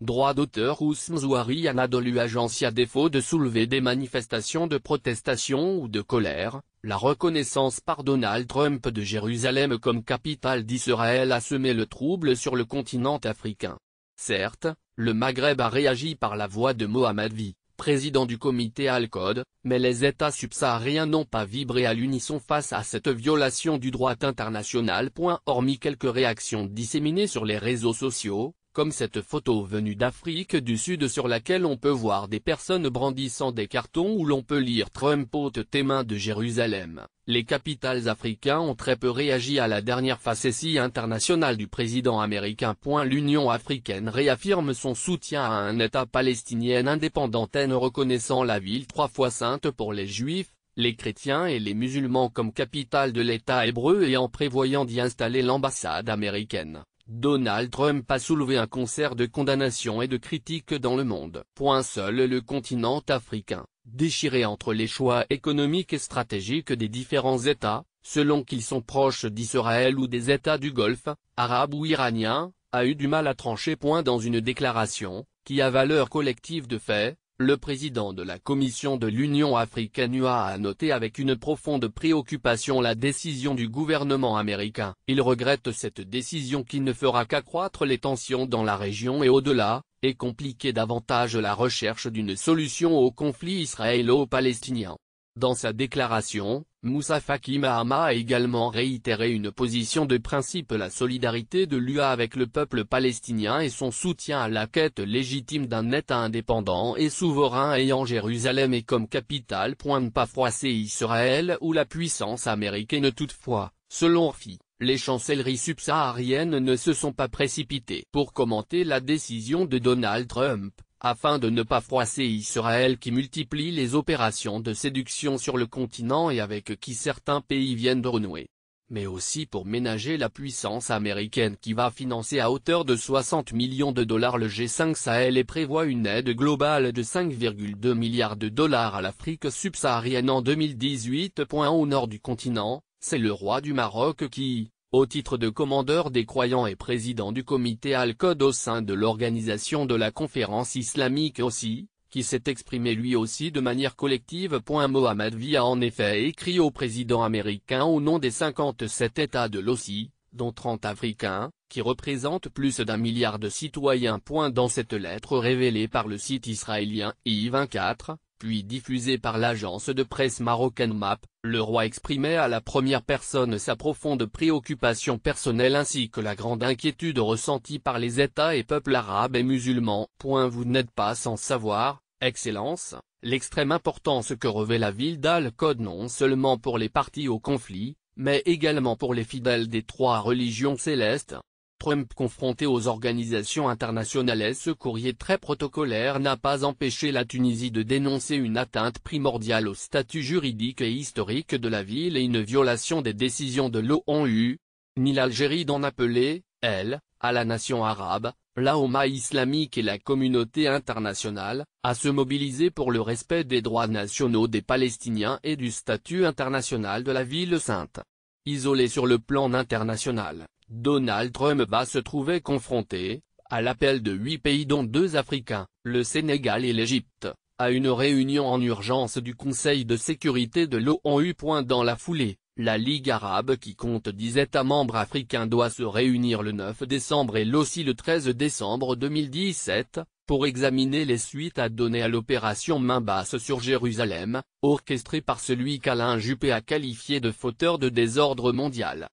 Droit d'auteur Ousmane Zouari Anadolu Agence. À défaut de soulever des manifestations de protestation ou de colère, la reconnaissance par Donald Trump de Jérusalem comme capitale d'Israël a semé le trouble sur le continent africain. Certes, le Maghreb a réagi par la voix de Mohamed V, président du comité Al-Quds, mais les États subsahariens n'ont pas vibré à l'unisson face à cette violation du droit international. Hormis quelques réactions disséminées sur les réseaux sociaux, comme cette photo venue d'Afrique du Sud sur laquelle on peut voir des personnes brandissant des cartons où l'on peut lire Trump ôte tes mains de Jérusalem, les capitales africains ont très peu réagi à la dernière facétie internationale du président américain. L'Union africaine réaffirme son soutien à un État palestinien indépendant en reconnaissant la ville 3 fois sainte pour les Juifs, les chrétiens et les musulmans comme capitale de l'État hébreu et en prévoyant d'y installer l'ambassade américaine. Donald Trump a soulevé un concert de condamnation et de critiques dans le monde. Seul le continent africain, déchiré entre les choix économiques et stratégiques des différents États, selon qu'ils sont proches d'Israël ou des États du Golfe, arabes ou iraniens, a eu du mal à trancher. Dans une déclaration, qui a valeur collective de fait, le président de la Commission de l'Union africaine UA a noté avec une profonde préoccupation la décision du gouvernement américain. Il regrette cette décision qui ne fera qu'accroître les tensions dans la région et au-delà, et compliquer davantage la recherche d'une solution au conflit israélo-palestinien. Dans sa déclaration, Moussa Faki Mahamat a également réitéré une position de principe: la solidarité de l'UA avec le peuple palestinien et son soutien à la quête légitime d'un État indépendant et souverain ayant Jérusalem et comme capitale. Ne pas froisser Israël ou la puissance américaine. Toutefois, selon RFI, les chancelleries subsahariennes ne se sont pas précipitées pour commenter la décision de Donald Trump, afin de ne pas froisser Israël qui multiplie les opérations de séduction sur le continent et avec qui certains pays viennent de renouer. Mais aussi pour ménager la puissance américaine qui va financer à hauteur de 60 millions de dollars le G5 Sahel et prévoit une aide globale de 5,2 milliards de dollars à l'Afrique subsaharienne en 2018. Au nord du continent, c'est le roi du Maroc qui, au titre de commandeur des croyants et président du comité Al-Quds au sein de l'organisation de la conférence islamique aussi, qui s'est exprimé lui aussi de manière collective. Mohamed V a en effet écrit au président américain au nom des 57 États de l'OCI, dont 30 africains, qui représentent plus d'1 milliard de citoyens. Dans cette lettre révélée par le site israélien I24, puis diffusée par l'agence de presse marocaine MAP, le roi exprimait à la première personne sa profonde préoccupation personnelle ainsi que la grande inquiétude ressentie par les États et peuples arabes et musulmans. Vous n'êtes pas sans savoir, Excellence, l'extrême importance que revêt la ville d'Al-Quds non seulement pour les parties au conflit, mais également pour les fidèles des 3 religions célestes. Trump confronté aux organisations internationales. Ce courrier très protocolaire n'a pas empêché la Tunisie de dénoncer une atteinte primordiale au statut juridique et historique de la ville et une violation des décisions de l'ONU, ni l'Algérie d'en appeler, elle, à la nation arabe, la Oumma islamique et la communauté internationale, à se mobiliser pour le respect des droits nationaux des Palestiniens et du statut international de la ville sainte. Isolé sur le plan international, Donald Trump va se trouver confronté, à l'appel de 8 pays dont 2 Africains, le Sénégal et l'Égypte, à une réunion en urgence du Conseil de sécurité de l'ONU. Dans la foulée, la Ligue arabe qui compte 10 États membres africains doit se réunir le 9 décembre et l'OCI le 13 décembre 2017, pour examiner les suites à donner à l'opération main basse sur Jérusalem, orchestrée par celui qu'Alain Juppé a qualifié de fauteur de désordre mondial.